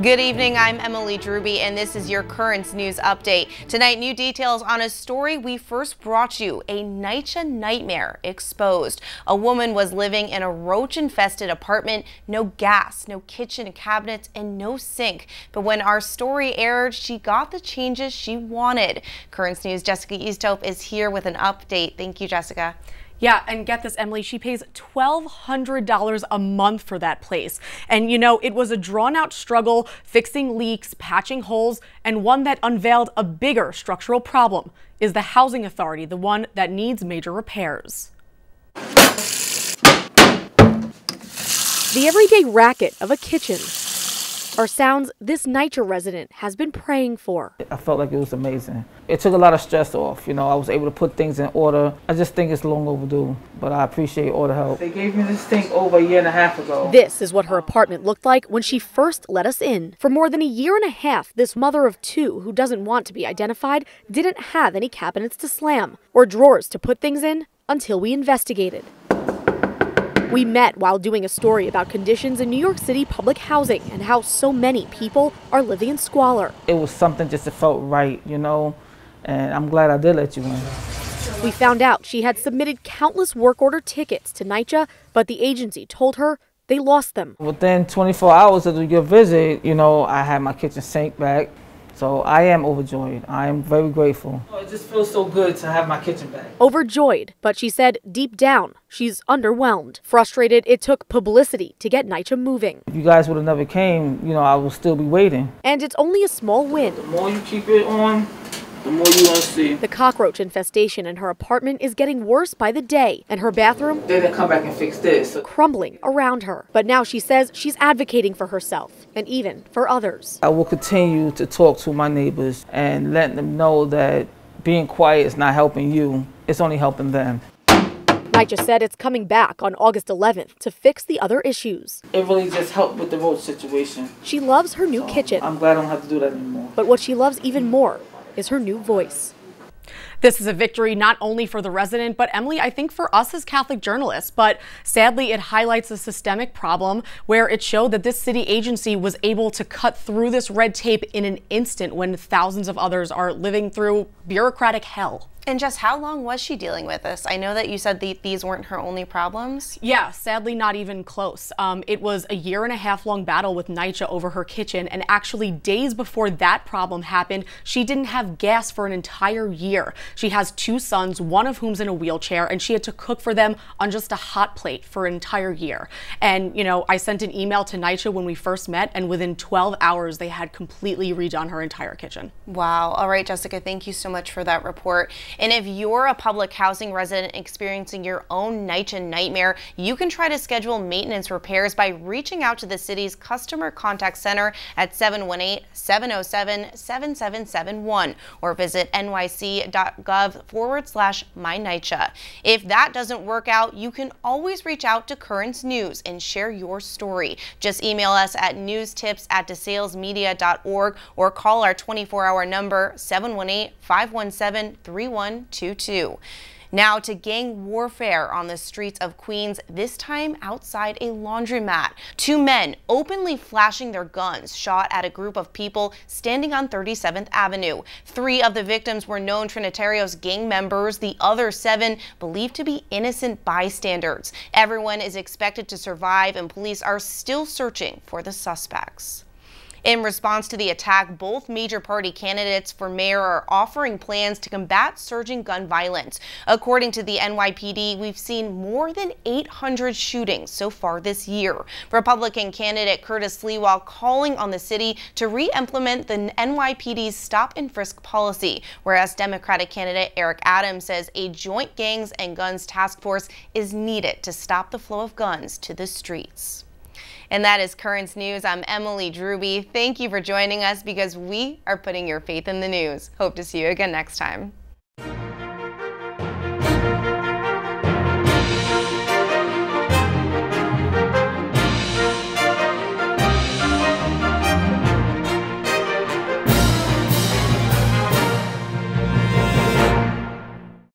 Good evening, I'm Emily Druby, and this is your Currents News Update. Tonight, new details on a story we first brought you, a NYCHA nightmare exposed. A woman was living in a roach-infested apartment, no gas, no kitchen cabinets, and no sink. But when our story aired, she got the changes she wanted. Currents News' Jessica Easthope is here with an update. Thank you, Jessica. Yeah, and get this, Emily, she pays $1,200 a month for that place. And you know, it was a drawn-out struggle fixing leaks, patching holes, and one that unveiled a bigger structural problem. Is the housing authority the one that needs major repairs? The everyday racket of a kitchen are sounds this NYCHA resident has been praying for. I felt like it was amazing. It took a lot of stress off. You know, I was able to put things in order. I just think it's long overdue, but I appreciate all the help. They gave me this thing over a year and a half ago. This is what her apartment looked like when she first let us in. For more than a year and a half, this mother of two who doesn't want to be identified didn't have any cabinets to slam or drawers to put things in until we investigated. We met while doing a story about conditions in New York City public housing and how so many people are living in squalor. It was something just that felt right, you know, and I'm glad I did let you in. We found out she had submitted countless work order tickets to NYCHA, but the agency told her they lost them. Within 24 hours of your visit, you know, I had my kitchen sink back. So I am overjoyed. I am very grateful. It just feels so good to have my kitchen back. Overjoyed, but she said deep down, she's underwhelmed. Frustrated, it took publicity to get NYCHA moving. If you guys would have never came, you know, I would still be waiting. And it's only a small win. The more you keep it on, the more you want to see. The cockroach infestation in her apartment is getting worse by the day, and her bathroom, they didn't come back and fix this, crumbling around her. But now she says she's advocating for herself and even for others. I will continue to talk to my neighbors and let them know that being quiet is not helping you, it's only helping them. NYCHA said it's coming back on August 11th to fix the other issues. It really just helped with the roach situation. She loves her new kitchen. I'm glad I don't have to do that anymore. But what she loves even more is her new voice. This is a victory not only for the resident, but Emily, I think for us as Catholic journalists. But sadly, it highlights a systemic problem where it showed that this city agency was able to cut through this red tape in an instant when thousands of others are living through bureaucratic hell. And just how long was she dealing with this? I know that you said these weren't her only problems. Yeah, sadly not even close. It was a year-and-a-half-long battle with NYCHA over her kitchen, and actually days before that problem happened, she didn't have gas for an entire year. She has two sons, one of whom's in a wheelchair, and she had to cook for them on just a hot plate for an entire year. And, you know, I sent an email to NYCHA when we first met, and within 12 hours, they had completely redone her entire kitchen. Wow. All right, Jessica, thank you so much for that report. And if you're a public housing resident experiencing your own NYCHA nightmare, you can try to schedule maintenance repairs by reaching out to the city's customer contact center at 718-707-7771 or visit nyc.gov/mynycha. If that doesn't work out, you can always reach out to Currents News and share your story. Just email us at newstips@desalesmedia.org or call our 24-hour number 718-517-3122. Now to gang warfare on the streets of Queens, this time outside a laundromat. Two men openly flashing their guns shot at a group of people standing on 37th Avenue. 3 of the victims were known Trinitarios gang members, the other 7 believed to be innocent bystanders. Everyone is expected to survive, and police are still searching for the suspects. In response to the attack, both major party candidates for mayor are offering plans to combat surging gun violence. According to the NYPD, we've seen more than 800 shootings so far this year. Republican candidate Curtis Lewa calling on the city to re-implement the NYPD's stop and frisk policy, whereas Democratic candidate Eric Adams says a joint gangs and guns task force is needed to stop the flow of guns to the streets. And that is Currents News. I'm Emily Druby. Thank you for joining us because we are putting your faith in the news. Hope to see you again next time.